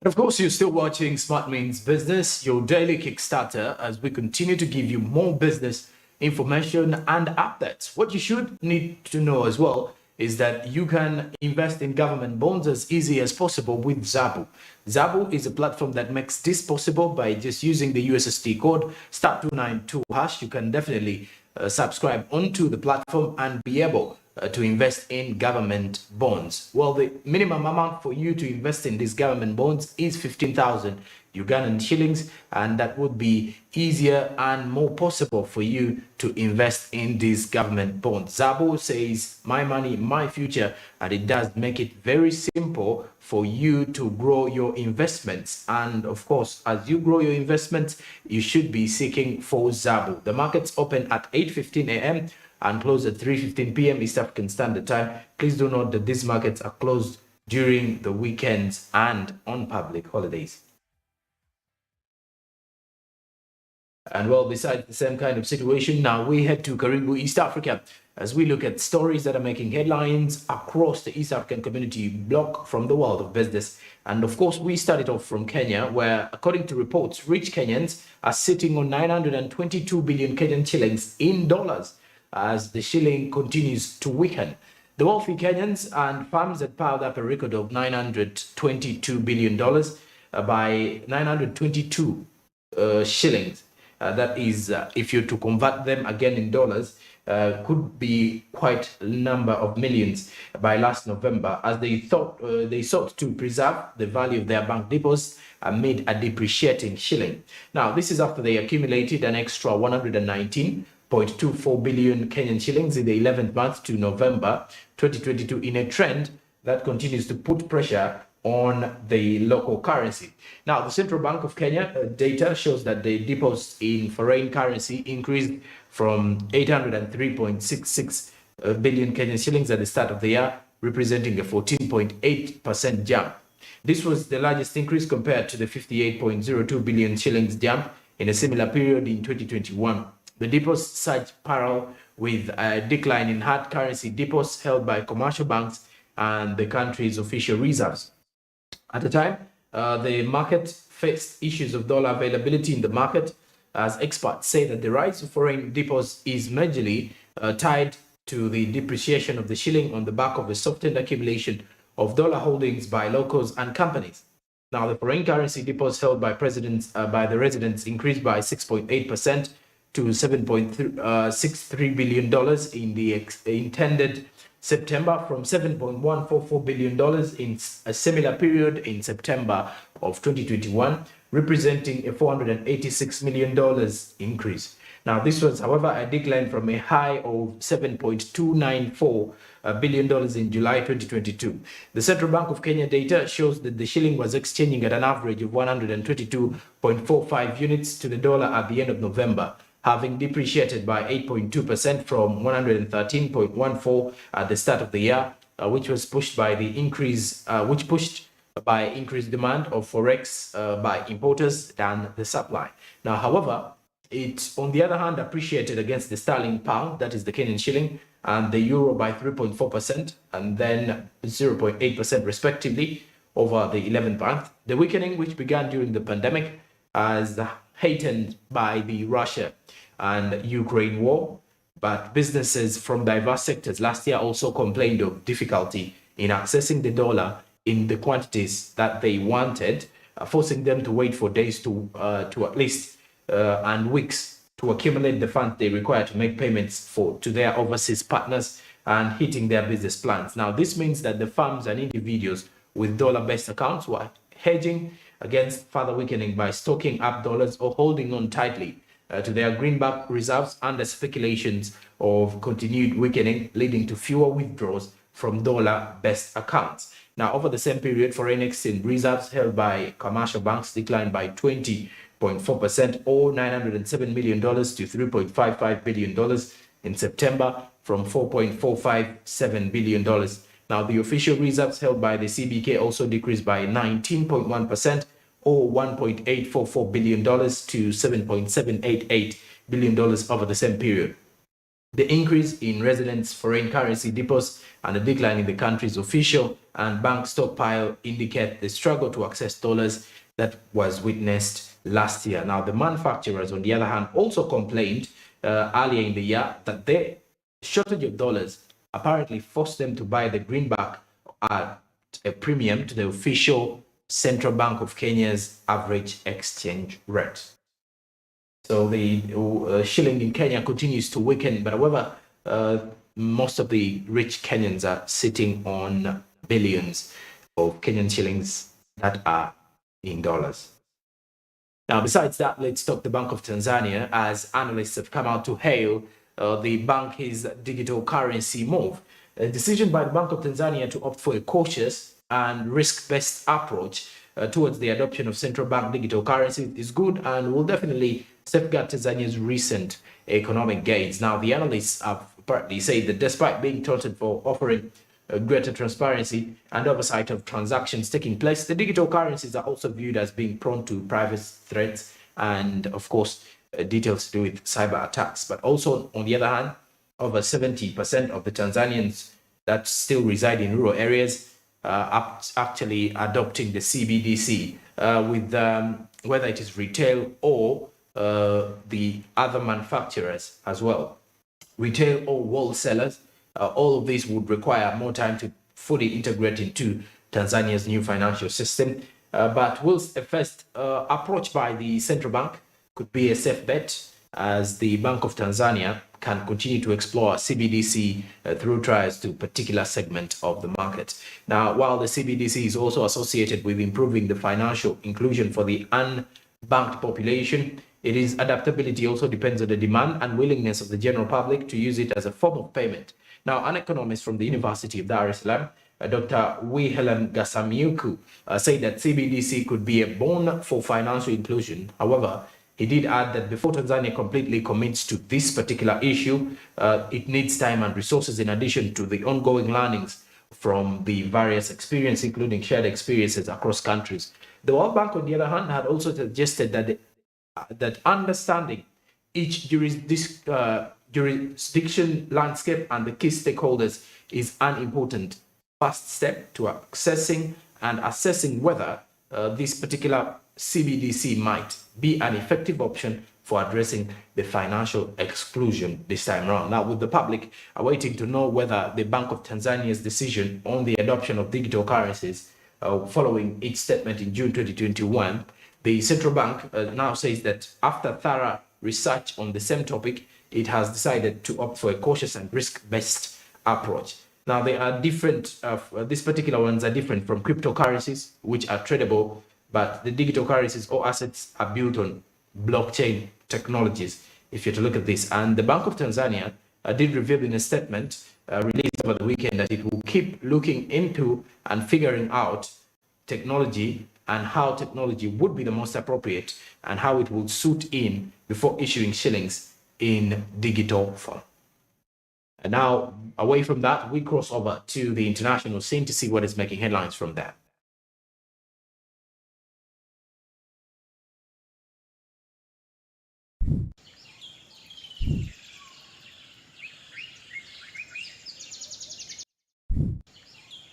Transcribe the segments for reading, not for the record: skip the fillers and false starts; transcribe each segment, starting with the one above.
And of course, you're still watching Smart Means Business, your daily Kickstarter, as we continue to give you more business information and updates. What you should need to know as well is that you can invest in government bonds as easy as possible with Zabu. Zabu is a platform that makes this possible by just using the USSD code *292#. You can definitely subscribe onto the platform and be able to invest in government bonds. Well, the minimum amount for you to invest in these government bonds is 15,000 Ugandan shillings, and that would be easier and more possible for you to invest in these government bonds. Zabo says, my money, my future, and it does make it very simple for you to grow your investments. And of course, as you grow your investments, you should be seeking for Zabo. The markets open at 8:15 a.m. and close at 3:15 p.m. East African Standard Time. Please do note that these markets are closed during the weekends and on public holidays. And well, besides the same kind of situation, now we head to Karibu, East Africa, as we look at stories that are making headlines across the East African community block from the world of business. And of course, we started off from Kenya, where, according to reports, rich Kenyans are sitting on 922 billion Kenyan shillings in dollars as the shilling continues to weaken. The wealthy Kenyans and firms had piled up a record of $922 billion by 922 shillings. That is, if you're to convert them again in dollars, could be quite a number of millions by last November, as they sought to preserve the value of their bank deposits amid a depreciating shilling. Now, this is after they accumulated an extra 119.24 billion Kenyan shillings in the 11th month to November 2022, in a trend that continues to put pressure on the local currency. Now, the Central Bank of Kenya data shows that the deposits in foreign currency increased from 803.66 billion Kenyan shillings at the start of the year, representing a 14.8% jump. This was the largest increase compared to the 58.02 billion shillings jump in a similar period in 2021. The deposit surged parallel with a decline in hard currency deposits held by commercial banks and the country's official reserves. At the time, the market faced issues of dollar availability in the market, as experts say that the rise of foreign deposits is majorly tied to the depreciation of the shilling on the back of a softened accumulation of dollar holdings by locals and companies. Now, the foreign currency deposits held by the residents increased by 6.8% to $7.63 billion in the intended September, from $7.144 billion in a similar period in September of 2021, representing a $486 million increase. Now, this was, however, a decline from a high of $7.294 billion in July 2022. The Central Bank of Kenya data shows that the shilling was exchanging at an average of 122.45 units to the dollar at the end of November, having depreciated by 8.2% from 113.14 at the start of the year, which pushed by increased demand of forex by importers than the supply. Now, however, it, on the other hand, appreciated against the sterling pound, that is the Kenyan shilling, and the euro by 3.4% and then 0.8% respectively over the 11th month. The weakening, which began during the pandemic, as heightened by the Russia and Ukraine war, but businesses from diverse sectors last year also complained of difficulty in accessing the dollar in the quantities that they wanted, forcing them to wait for days to at least and weeks to accumulate the funds they require to make payments to their overseas partners and hitting their business plans. Now, this means that the firms and individuals with dollar-based accounts were hedging against further weakening by stocking up dollars or holding on tightly to their greenback reserves under speculations of continued weakening, leading to fewer withdrawals from dollar-based accounts. Now, over the same period, foreign exchange reserves held by commercial banks declined by 20.4%, or $907 million to $3.55 billion in September, from $4.457 billion. Now, the official reserves held by the CBK also decreased by 19.1%, or $1.844 billion to $7.788 billion over the same period. The increase in residents' foreign currency deposits and the decline in the country's official and bank stockpile indicate the struggle to access dollars that was witnessed last year. Now, the manufacturers, on the other hand, also complained earlier in the year that the shortage of dollars apparently forced them to buy the greenback at a premium to the official Central Bank of Kenya's average exchange rate. So the shilling in Kenya continues to weaken, but however, most of the rich Kenyans are sitting on billions of Kenyan shillings that are in dollars. Now, besides that, let's talk the Bank of Tanzania, as analysts have come out to hail the bank's digital currency move. A decision by the Bank of Tanzania to opt for a cautious and risk-based approach towards the adoption of central bank digital currency is good and will definitely safeguard Tanzania's recent economic gains. Now, the analysts have partly said that despite being touted for offering greater transparency and oversight of transactions taking place, the digital currencies are also viewed as being prone to privacy threats and, of course, details to do with cyber attacks. But also, on the other hand, over 70% of the Tanzanians that still reside in rural areas are actually adopting the CBDC, with whether it is retail or the other manufacturers as well. Retail or wholesalers, all of these would require more time to fully integrate into Tanzania's new financial system. But whilst a first approach by the central bank could be a safe bet, as the Bank of Tanzania can continue to explore CBDC through trials to particular segment of the market. Now, while the CBDC is also associated with improving the financial inclusion for the unbanked population, its adaptability also depends on the demand and willingness of the general public to use it as a form of payment. Now, an economist from the University of Dar es Salaam, Dr. Wilhelm Gasamiuku, said that CBDC could be a boon for financial inclusion. However, he did add that before Tanzania completely commits to this particular issue, it needs time and resources in addition to the ongoing learnings from the various experiences, including shared experiences across countries. The World Bank, on the other hand, had also suggested that understanding each jurisdiction landscape and the key stakeholders is an important first step to accessing and assessing whether this particular CBDC might be an effective option for addressing the financial exclusion this time around. Now, with the public awaiting to know whether the Bank of Tanzania's decision on the adoption of digital currencies following its statement in June 2021, the central bank now says that after thorough research on the same topic, it has decided to opt for a cautious and risk-based approach. Now, they are different. These particular ones are different from cryptocurrencies, which are tradable, but the digital currencies or assets are built on blockchain technologies, if you're to look at this. And the Bank of Tanzania did reveal in a statement released over the weekend that it will keep looking into and figuring out technology and how technology would be the most appropriate and how it would suit in before issuing shillings in digital form. And now, away from that, we cross over to the international scene to see what is making headlines from there.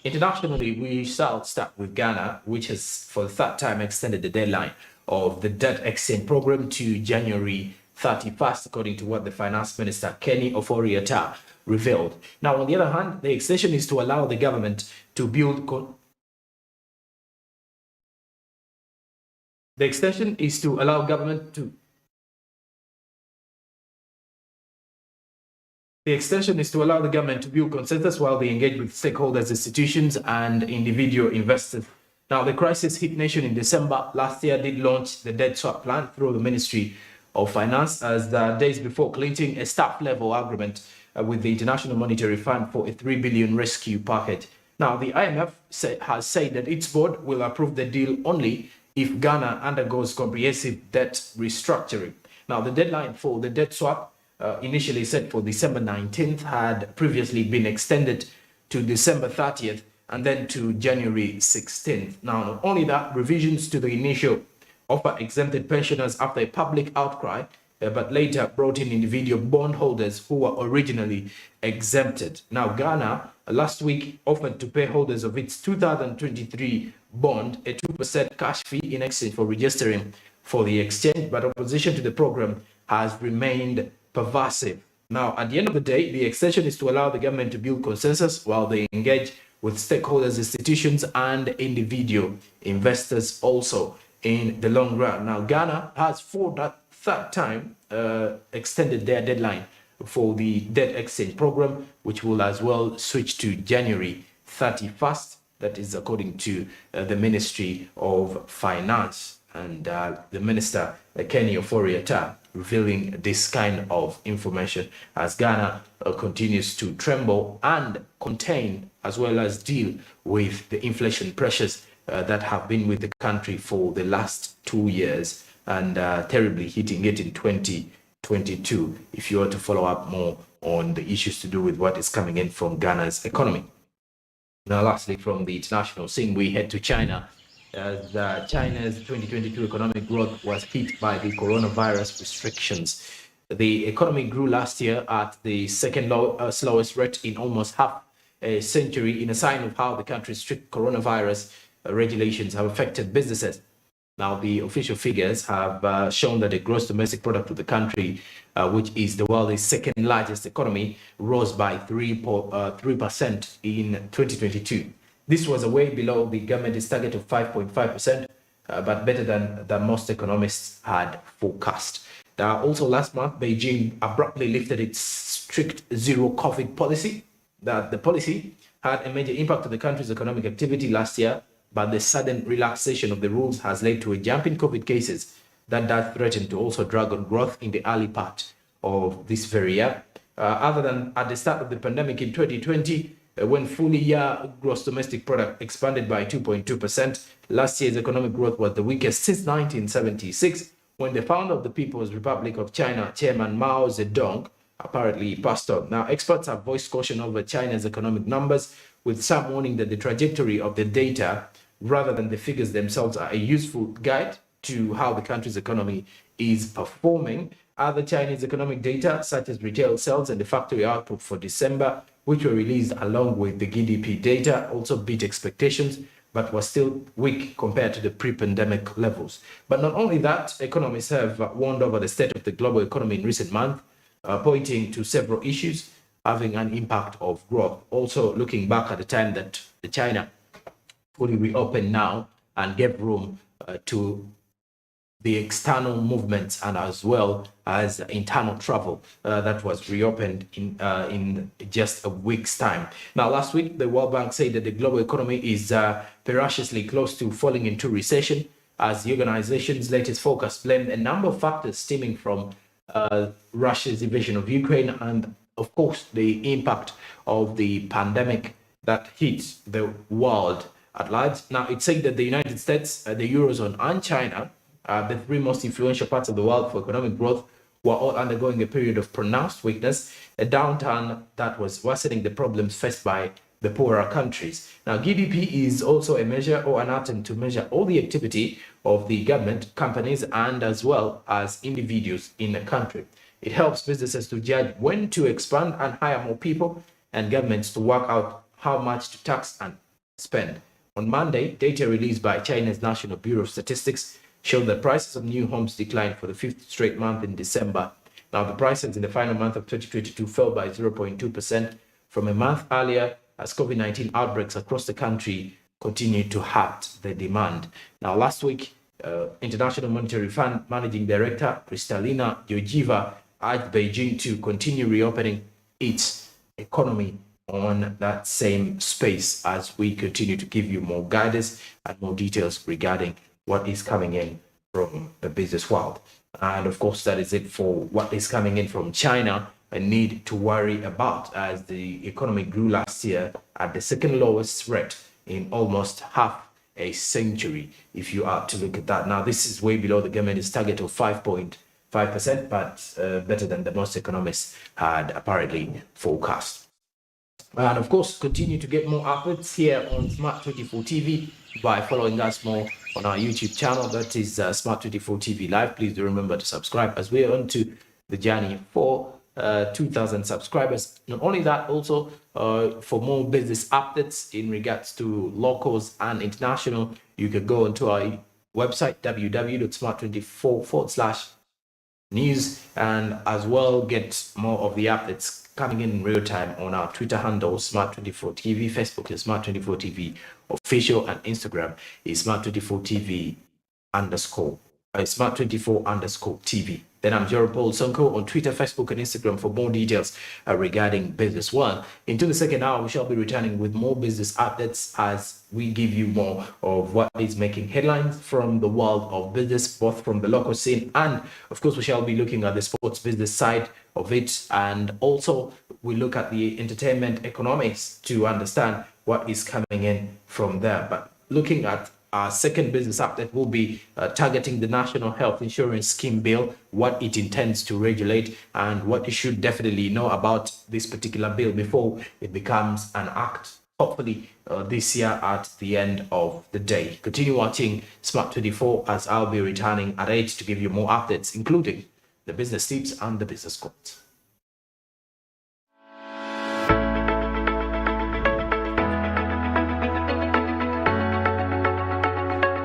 Internationally, we shall start with Ghana, which has for the third time extended the deadline of the debt exchange program to January 31st, according to what the Finance Minister Kenny Ofori-Atta revealed. Now, on the other hand, the extension is to allow the government to build The extension is to allow government to The extension is to allow the government to build consensus while they engage with stakeholders, institutions, and individual investors. Now, the crisis-hit nation in December last year did launch the debt swap plan through the Ministry of Finance as the days before clinching a staff-level agreement with the International Monetary Fund for a $3 billion rescue package. Now, the IMF has said that its board will approve the deal only if Ghana undergoes comprehensive debt restructuring. Now, the deadline for the debt swap, initially set for December 19th, had previously been extended to December 30th and then to January 16th. Now, not only that, revisions to the initial offer exempted pensioners after a public outcry but later brought in individual bondholders who were originally exempted. Now, Ghana last week offered to pay holders of its 2023 bond a 2% cash fee in exchange for registering for the exchange, but opposition to the program has remained pervasive. Now, at the end of the day, the extension is to allow the government to build consensus while they engage with stakeholders, institutions, and individual investors also in the long run. Now, Ghana has for that third time extended their deadline for the debt exchange program, which will as well switch to January 31st. That is according to the Ministry of Finance and the Minister, Kenny Ofori-Atta, revealing this kind of information as Ghana continues to tremble and contain as well as deal with the inflation pressures that have been with the country for the last 2 years and terribly hitting it in 2022. If you want to follow up more on the issues to do with what is coming in from Ghana's economy. Now, lastly, from the international scene, we head to China. As China's 2022 economic growth was hit by the coronavirus restrictions. The economy grew last year at the second slowest rate in almost half a century, in a sign of how the country's strict coronavirus regulations have affected businesses. Now, the official figures have shown that the gross domestic product of the country, which is the world's second largest economy, rose by 3% in 2022. This was way below the government's target of 5.5%, but better than most economists had forecast. Also, last month, Beijing abruptly lifted its strict zero COVID policy. The policy had a major impact on the country's economic activity last year, but the sudden relaxation of the rules has led to a jump in COVID cases that threatened to also drag on growth in the early part of this very year. Other than at the start of the pandemic in 2020, when full year gross domestic product expanded by 2.2%, last year's economic growth was the weakest since 1976, when the founder of the People's Republic of China, Chairman Mao Zedong, apparently passed on. Now, experts have voiced caution over China's economic numbers, with some warning that the trajectory of the data, rather than the figures themselves, are a useful guide to how the country's economy is performing. Other Chinese economic data, such as retail sales and the factory output for December, which were released along with the GDP data, also beat expectations, but was still weak compared to the pre-pandemic levels. But not only that, economists have warned over the state of the global economy in recent months, pointing to several issues having an impact of growth. Also looking back at the time that China fully reopened now and gave room to the external movements and as well as internal travel that was reopened in just a week's time. Now, last week, the World Bank said that the global economy is perilously close to falling into recession, as the organization's latest forecast blamed a number of factors stemming from Russia's invasion of Ukraine and, of course, the impact of the pandemic that hit the world at large. Now, it said that the United States, the Eurozone, and China, the three most influential parts of the world for economic growth, were all undergoing a period of pronounced weakness, a downturn that was worsening the problems faced by the poorer countries. Now, GDP is also a measure or an attempt to measure all the activity of the government, companies, and as well as individuals in a country. It helps businesses to judge when to expand and hire more people, and governments to work out how much to tax and spend. On Monday, data released by China's National Bureau of Statistics showed that prices of new homes declined for the fifth straight month in December. Now, the prices in the final month of 2022 fell by 0.2% from a month earlier, as COVID-19 outbreaks across the country continued to hurt the demand. Now, last week, International Monetary Fund Managing Director Kristalina Georgieva urged Beijing to continue reopening its economy on that same space, as we continue to give you more guidance and more details regarding what is coming in from the business world. And of course, that is it for what is coming in from China. A need to worry about, as the economy grew last year at the second lowest rate in almost half a century, if you are to look at that. Now, this is way below the government's target of 5.5%, but better than the most economists had apparently forecast. And of course, continue to get more updates here on Smart24 TV. by following us more on our YouTube channel, that is Smart24 TV Live. Please do remember to subscribe as we are on to the journey for 2,000 subscribers. Not only that, also for more business updates in regards to locals and international, you can go onto our website www.smart24.news and as well get more of the updates coming in real time on our Twitter handle Smart24 TV, Facebook is Smart24 TV official, and Instagram is Smart24 TV underscore Smart24 underscore TV. Then I'm Jerome Paul Sonko on Twitter, Facebook, and Instagram for more details regarding Business One. Into the second hour, we shall be returning with more business updates as we give you more of what is making headlines from the world of business, both from the local scene and, of course, we shall be looking at the sports business side of it. And also, we look at the entertainment economics to understand what is coming in from there. But looking at our second business update will be targeting the National Health Insurance Scheme Bill, what it intends to regulate, and what you should definitely know about this particular bill before it becomes an act, hopefully this year at the end of the day. Continue watching Smart24 as I'll be returning at 8 to give you more updates, including the business tips and the business quotes.